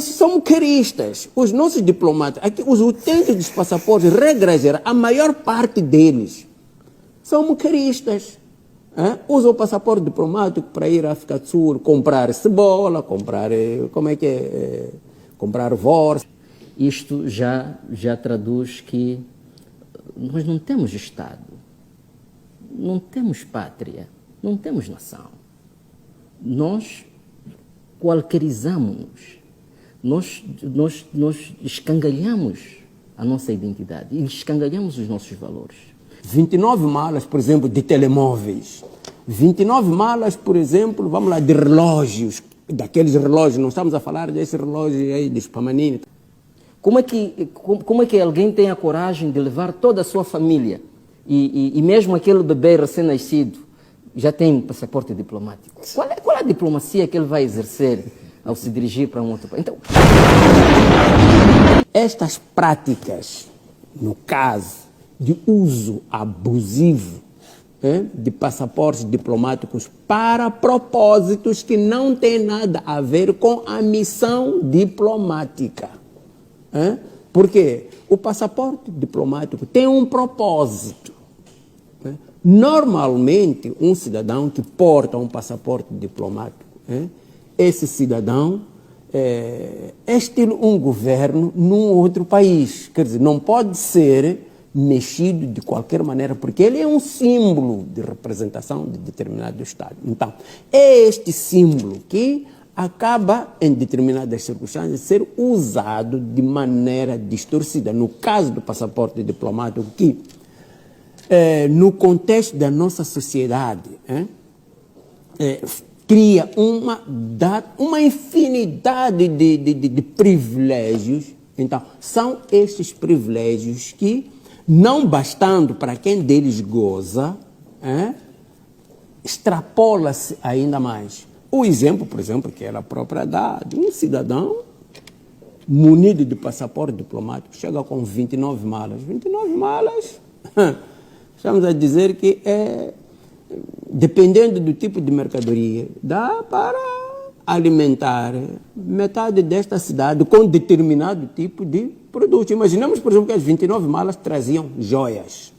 São caristas. Os nossos diplomatas, aqui, os utentes dos passaportes, regra geral, a maior parte deles são caristas. Usam o passaporte diplomático para ir à África do Sul, comprar cebola, comprar, comprar voz. Isto já traduz que nós não temos Estado, não temos pátria, não temos nação. Nós qualquerizamos-nos, nós escangalhamos a nossa identidade e escangalhamos os nossos valores. 29 malas, por exemplo, de telemóveis. 29 malas, por exemplo, vamos lá, de relógios, daqueles relógios, não estamos a falar desse relógio aí de Spamanini. Como é que alguém tem a coragem de levar toda a sua família e mesmo aquele bebê recém-nascido já tem passaporte diplomático? Qual é a diplomacia que ele vai exercer ao se dirigir para um outro país? Então, estas práticas, no caso de uso abusivo de passaportes diplomáticos para propósitos que não têm nada a ver com a missão diplomática. Porque o passaporte diplomático tem um propósito. Normalmente, um cidadão que porta um passaporte diplomático, esse cidadão é estilo um governo num outro país. Quer dizer, não pode ser mexido de qualquer maneira, porque ele é um símbolo de representação de determinado Estado. Então, é este símbolo que acaba, em determinadas circunstâncias, ser usado de maneira distorcida. No caso do passaporte diplomático, que no contexto da nossa sociedade, cria uma infinidade de privilégios. Então, são estes privilégios que, não bastando para quem deles goza, extrapola-se ainda mais. O exemplo, por exemplo, que ela própria dá, de um cidadão munido de passaporte diplomático, chega com 29 malas. 29 malas, estamos a dizer que dependendo do tipo de mercadoria, dá para alimentar metade desta cidade com determinado tipo de produto. Imaginemos, por exemplo, que as 29 malas traziam joias.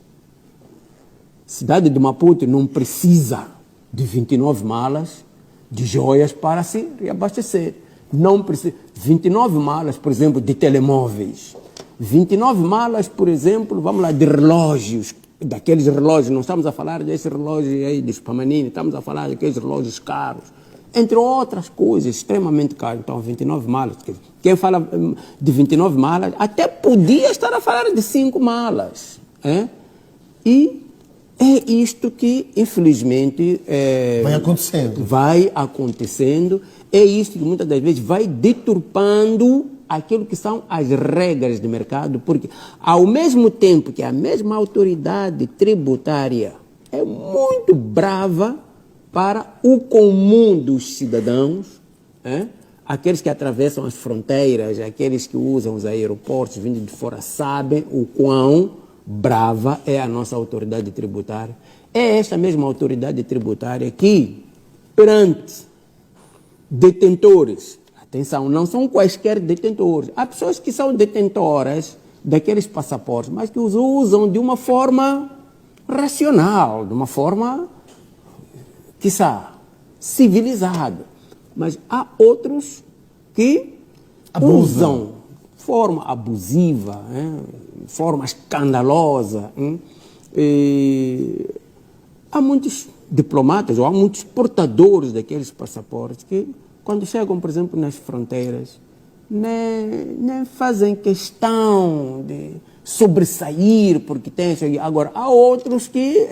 A cidade de Maputo não precisa de 29 malas de joias para se reabastecer. Não precisa. 29 malas, por exemplo, de telemóveis. 29 malas, por exemplo, vamos lá, de relógios. Daqueles relógios, não estamos a falar desse relógio aí de Spamanini, estamos a falar daqueles relógios caros. Entre outras coisas, extremamente caros. Então, 29 malas. Quem fala de 29 malas, até podia estar a falar de 5 malas. E é isto que, infelizmente, vai acontecendo. É isto que, muitas das vezes, vai deturpando aquilo que são as regras de mercado, porque, ao mesmo tempo que a mesma autoridade tributária é muito brava para o comum dos cidadãos, aqueles que atravessam as fronteiras, aqueles que usam os aeroportos vindo de fora, sabem o quão brava é a nossa autoridade tributária. É esta mesma autoridade tributária que, perante detentores, atenção, não são quaisquer detentores, há pessoas que são detentoras daqueles passaportes, mas que os usam de uma forma racional, de uma forma, quiçá, civilizada. Mas há outros que usam de forma abusiva, forma escandalosa. Há muitos diplomatas ou há muitos portadores daqueles passaportes que, quando chegam, por exemplo, nas fronteiras, nem fazem questão de sobressair porque tem. Agora, há outros que,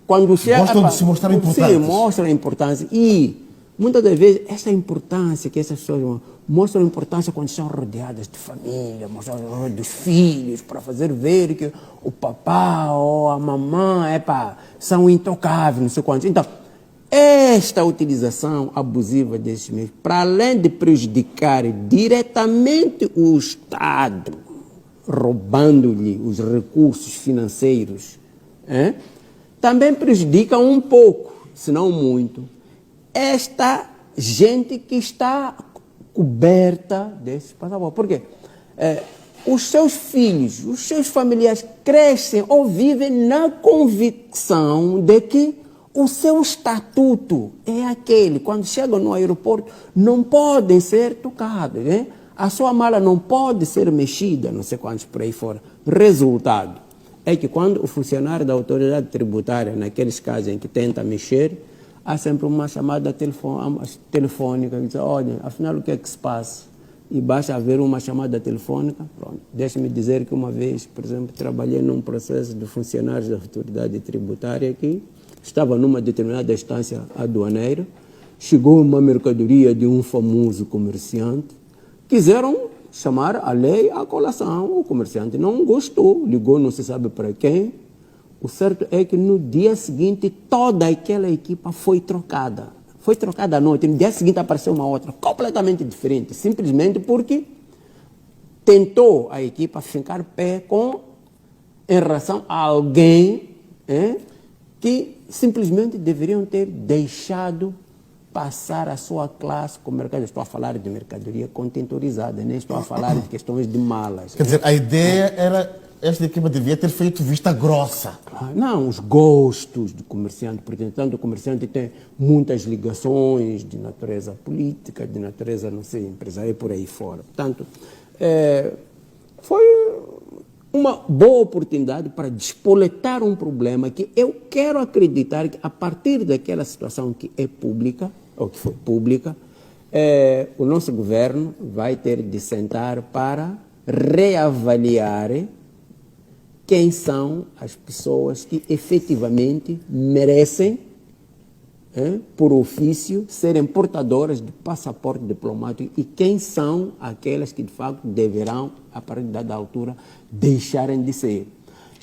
quando chegam. Gostam de se mostrar importantes. Sim, mostram a importância. E, muitas das vezes, essa importância que essas pessoas mostram a importância quando são rodeadas de família, mostram dos filhos, para fazer ver que o papá ou a mamãe, são intocáveis, não sei quantos. Então, esta utilização abusiva desses meios, para além de prejudicar diretamente o Estado, roubando-lhe os recursos financeiros, também prejudica um pouco, se não muito, esta gente que está coberta desses passaportes. Por quê? Os seus filhos, os seus familiares crescem ou vivem na convicção de que o seu estatuto é aquele. Quando chegam no aeroporto, não podem ser tocados, né? A sua mala não pode ser mexida, não sei quantos por aí fora. Resultado é que quando o funcionário da autoridade tributária, naqueles casos em que tenta mexer, há sempre uma chamada telefônica que diz, olha, afinal o que é que se passa? E basta haver uma chamada telefônica. Pronto. Deixe-me dizer que uma vez, por exemplo, trabalhei num processo de funcionários da autoridade tributária que estava numa determinada instância aduaneira, chegou uma mercadoria de um famoso comerciante, quiseram chamar a lei à colação, o comerciante não gostou, ligou não se sabe para quem. O certo é que no dia seguinte toda aquela equipa foi trocada. Foi trocada à noite, no dia seguinte apareceu uma outra, completamente diferente, simplesmente porque tentou a equipa fincar pé em relação a alguém que simplesmente deveriam ter deixado passar a sua classe com mercado. Estou a falar de mercadoria contentorizada, nem estou a falar de questões de malas. Quer dizer, a ideia era, esta equipa devia ter feito vista grossa. Não, os gostos do comerciante, portanto, o comerciante tem muitas ligações de natureza política, de natureza, não sei, empresarial e por aí fora. Portanto, foi uma boa oportunidade para despoletar um problema que eu quero acreditar que, a partir daquela situação que é pública, ou que foi pública, o nosso governo vai ter de sentar para reavaliar quem são as pessoas que efetivamente merecem, por ofício, serem portadoras de passaporte diplomático e quem são aquelas que, de facto, deverão, a partir da altura, deixarem de ser.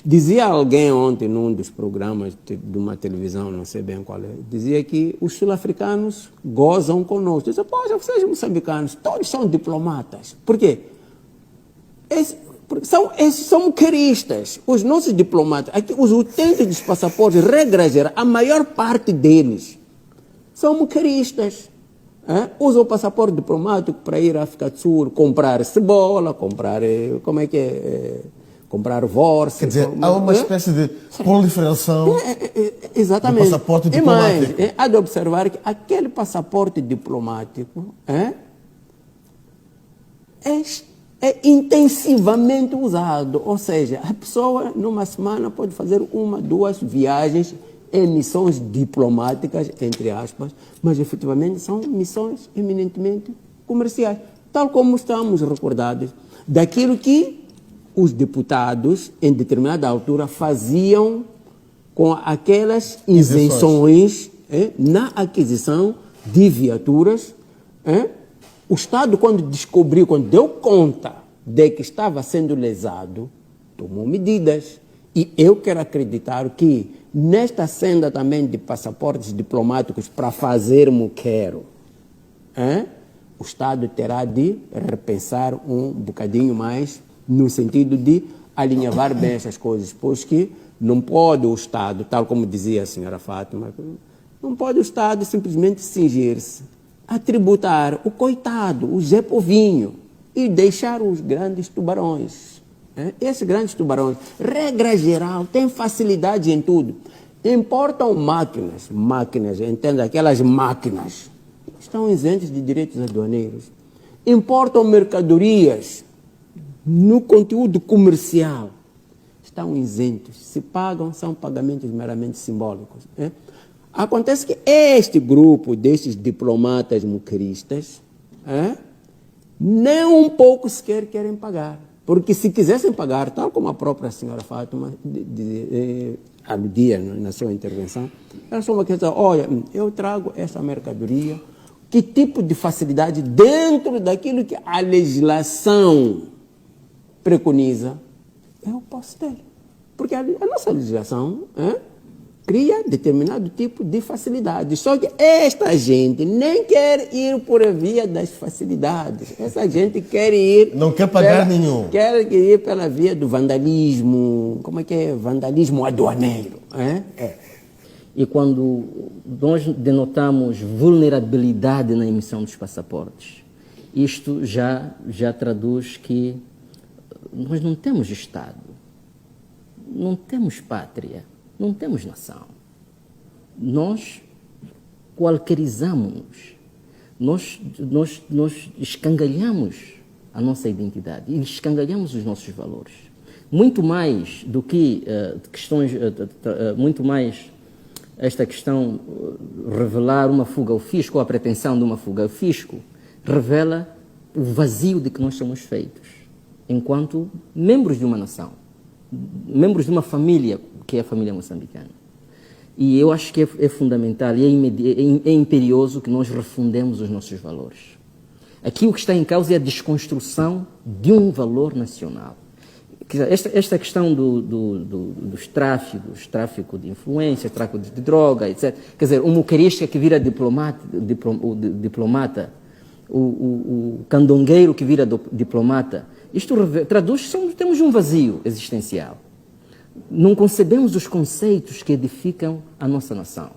Dizia alguém ontem, num dos programas de uma televisão, não sei bem qual é, dizia que os sul-africanos gozam conosco. Dizia, poxa, vocês moçambicanos, todos são diplomatas. Por quê? Esses são muqueristas. Os nossos diplomatas, aqui, os utentes dos passaportes, regra geral, a maior parte deles são muqueristas. Usam o passaporte diplomático para ir à África do Sul, comprar cebola, comprar, comprar vorce. Quer dizer, há uma espécie de proliferação exatamente. do passaporte diplomático. E mais, há de observar que aquele passaporte diplomático é intensivamente usado, ou seja, a pessoa numa semana pode fazer 1, 2 viagens em missões diplomáticas, entre aspas, mas efetivamente são missões eminentemente comerciais, tal como estamos recordados daquilo que os deputados, em determinada altura, faziam com aquelas isenções na aquisição de viaturas. O Estado, quando descobriu, quando deu conta de que estava sendo lesado, tomou medidas. E eu quero acreditar que nesta senda também de passaportes diplomáticos para fazer muquero, o Estado terá de repensar um bocadinho mais no sentido de alinhavar bem essas coisas, pois que não pode o Estado, tal como dizia a senhora Fátima, não pode o Estado simplesmente cingir-se a tributar o coitado, o Zé Povinho, e deixar os grandes tubarões. Esses grandes tubarões, regra geral, têm facilidade em tudo. Importam máquinas, entenda, aquelas máquinas, estão isentas de direitos aduaneiros. Importam mercadorias no conteúdo comercial, estão isentos. Se pagam, são pagamentos meramente simbólicos. Acontece que este grupo destes diplomatas muqueristas nem um pouco sequer querem pagar. Porque se quisessem pagar, tal como a própria senhora Fátima aludia na sua intervenção, era só uma questão, olha, eu trago essa mercadoria, que tipo de facilidade dentro daquilo que a legislação preconiza, eu posso ter. Porque a nossa legislação cria determinado tipo de facilidade. Só que esta gente nem quer ir por a via das facilidades. Essa gente quer ir... Não quer pagar nenhum. Quer ir pela via do vandalismo. Como é que é? Vandalismo aduaneiro. E quando nós denotamos vulnerabilidade na emissão dos passaportes, isto já traduz que nós não temos Estado, não temos pátria, não temos nação. Nós qualquerizamos-nos, nós escangalhamos a nossa identidade e escangalhamos os nossos valores. Muito mais do que questões, muito mais esta questão revelar uma fuga ao fisco, ou a pretensão de uma fuga ao fisco, revela o vazio de que nós somos feitos, enquanto membros de uma nação, membros de uma família, que é a família moçambicana. E eu acho que é fundamental e é imperioso que nós refundemos os nossos valores. Aqui o que está em causa é a desconstrução de um valor nacional. Esta questão dos tráficos, tráfico de influência, tráfico de droga, etc. Quer dizer, o muqueirista que vira diplomata, o candongueiro que vira diplomata, isto traduz que temos um vazio existencial. Não concebemos os conceitos que edificam a nossa nação.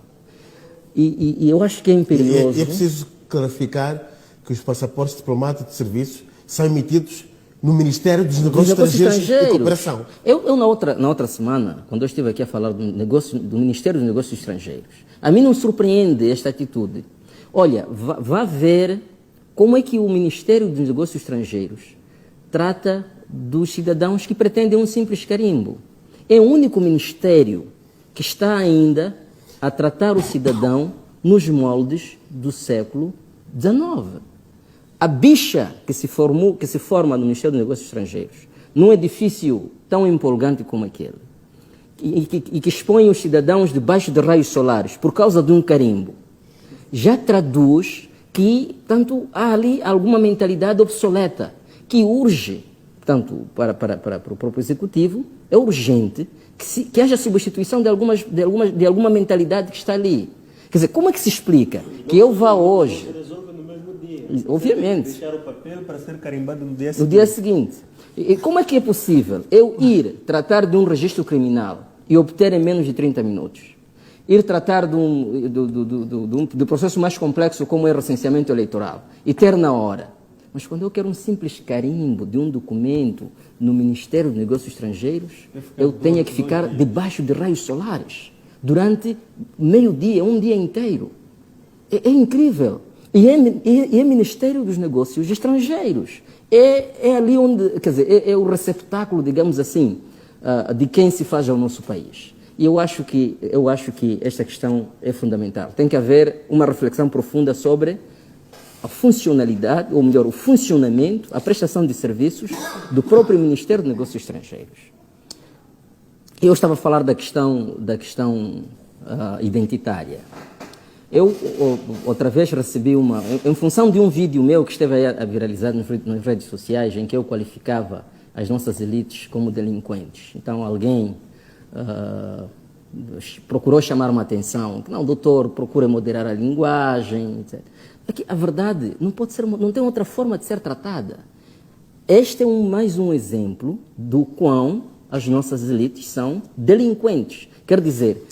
E eu acho que é imperioso... É preciso clarificar que os passaportes diplomáticos de serviços são emitidos no Ministério dos Negócios Estrangeiros e Cooperação. Eu na outra semana, quando eu estive aqui a falar do Ministério dos Negócios Estrangeiros, a mim não surpreende esta atitude. Olha, vá ver como é que o Ministério dos Negócios Estrangeiros trata dos cidadãos que pretendem um simples carimbo. É o único ministério que está ainda a tratar o cidadão nos moldes do século XIX. A bicha que se forma no Ministério dos Negócios Estrangeiros, num edifício tão empolgante como aquele, e que expõe os cidadãos debaixo de raios solares por causa de um carimbo, já traduz que, tanto, há ali alguma mentalidade obsoleta que urge, tanto para o próprio Executivo, é urgente que haja substituição de alguma mentalidade que está ali. Quer dizer, como é que se explica que eu vá hoje... Obviamente. Deixar o papel para ser carimbado no dia seguinte. No dia seguinte. E como é que é possível eu ir tratar de um registro criminal e obter em menos de 30 minutos? Ir tratar do processo mais complexo como é o recenseamento eleitoral e ter na hora. Mas quando eu quero um simples carimbo de um documento no Ministério dos Negócios Estrangeiros, eu tenho que ficar debaixo de raios solares durante meio-dia, um dia inteiro. É incrível. E é Ministério dos Negócios Estrangeiros. É ali onde, quer dizer, é o receptáculo, digamos assim, de quem se faz ao nosso país. E eu acho que esta questão é fundamental. Tem que haver uma reflexão profunda sobre a funcionalidade, ou melhor, o funcionamento, a prestação de serviços do próprio Ministério dos Negócios Estrangeiros. Eu estava a falar da questão identitária. Eu, outra vez, recebi em função de um vídeo meu que esteve a viralizar nas redes sociais, em que eu qualificava as nossas elites como delinquentes. Então, alguém procurou chamar uma atenção, não, doutor, procura moderar a linguagem, etc. Aqui, a verdade não tem outra forma de ser tratada. Este é mais um exemplo do quão as nossas elites são delinquentes. Quer dizer,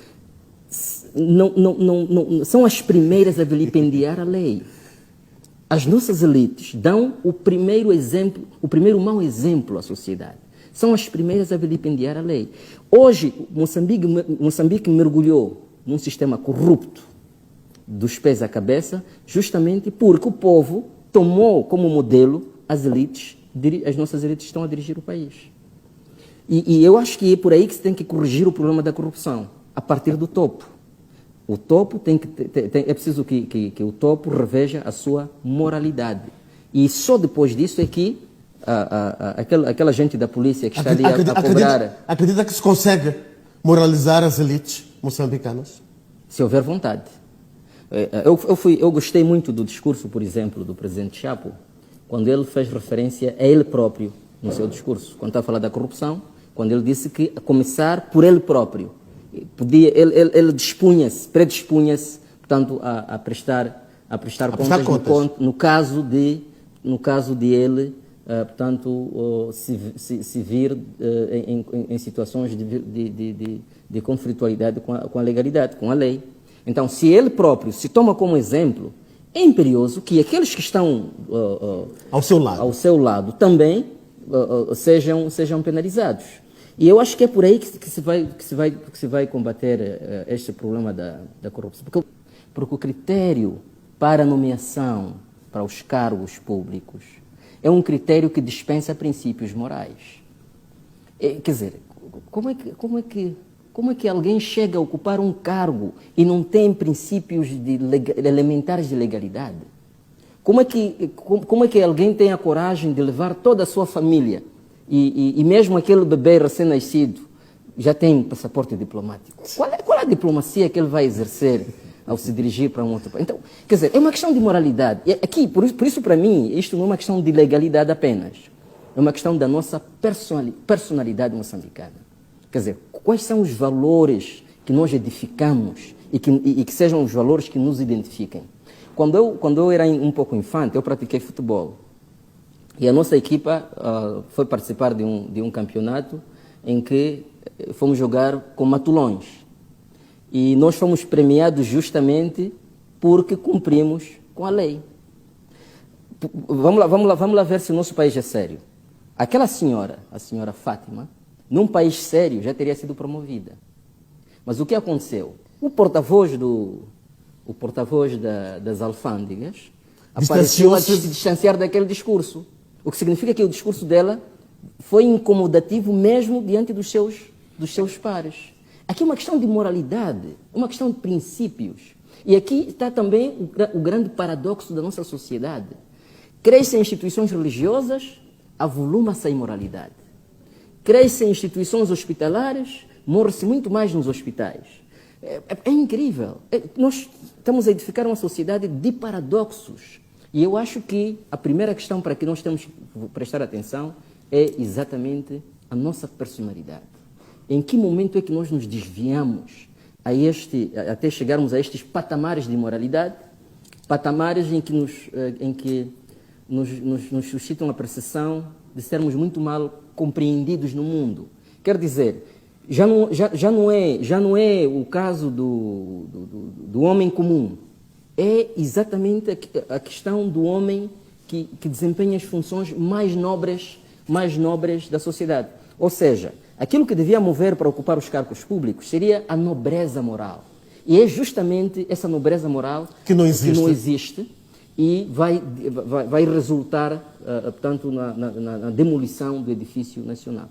não são as primeiras a vilipendiar a lei. As nossas elites dão o primeiro mau exemplo à sociedade. São as primeiras a vilipendiar a lei. Hoje, Moçambique mergulhou num sistema corrupto, dos pés à cabeça, justamente porque o povo tomou como modelo as nossas elites estão a dirigir o país. E eu acho que é por aí que se tem que corrigir o problema da corrupção, a partir do topo. O topo é preciso que o topo reveja a sua moralidade. E só depois disso é que aquela gente da polícia que está ali a cobrar... Acredita que se consegue moralizar as elites moçambicanas? Se houver vontade. Eu gostei muito do discurso, por exemplo, do presidente Chapo, quando ele fez referência a ele próprio no seu discurso, quando estava a falar da corrupção, quando ele disse que a começar por ele próprio. Ele predispunha-se, portanto, a prestar contas. No caso de ele, portanto, se vir em situações de de conflitualidade com a legalidade, com a lei. Então, se ele próprio se toma como exemplo, é imperioso que aqueles que estão ao seu lado também sejam penalizados. E eu acho que é por aí que se vai combater este problema da corrupção. Porque o critério para a nomeação para os cargos públicos é um critério que dispensa princípios morais. Quer dizer, como é que alguém chega a ocupar um cargo e não tem princípios elementares de legalidade? Como é que alguém tem a coragem de levar toda a sua família e mesmo aquele bebê recém-nascido já tem passaporte diplomático? Qual é a diplomacia que ele vai exercer ao se dirigir para um outro país? Então, quer dizer, é uma questão de moralidade. E aqui, por isso, para mim, isto não é uma questão de legalidade apenas. É uma questão da nossa personalidade moçambicana. Quer dizer, quais são os valores que nós edificamos e que sejam os valores que nos identifiquem? Quando eu era um pouco infante, eu pratiquei futebol. E a nossa equipa foi participar de um campeonato em que fomos jogar com matulões. E nós fomos premiados justamente porque cumprimos com a lei. Vamos lá ver se o nosso país é sério. Aquela senhora, a senhora Fátima, num país sério já teria sido promovida. Mas o que aconteceu? O porta-voz das alfândegas apareceu a se distanciar daquele discurso. O que significa que o discurso dela foi incomodativo mesmo diante dos seus pares. Aqui é uma questão de moralidade, uma questão de princípios. E aqui está também o grande paradoxo da nossa sociedade. Crescem instituições religiosas, avoluma-se a imoralidade. Crescem instituições hospitalares, morre-se muito mais nos hospitais. É incrível. Nós estamos a edificar uma sociedade de paradoxos. E eu acho que a primeira questão para que nós temos que prestar atenção é exatamente a nossa personalidade. Em que momento é que nós nos desviamos até chegarmos a estes patamares de imoralidade, patamares em que nos suscitam a percepção de sermos muito mal compreendidos no mundo. Quer dizer, já não é o caso do homem comum. É exatamente a questão do homem que desempenha as funções mais nobres da sociedade. Ou seja, aquilo que devia mover para ocupar os cargos públicos seria a nobreza moral. E é justamente essa nobreza moral que não existe e vai resultar, portanto, na demolição do edifício nacional.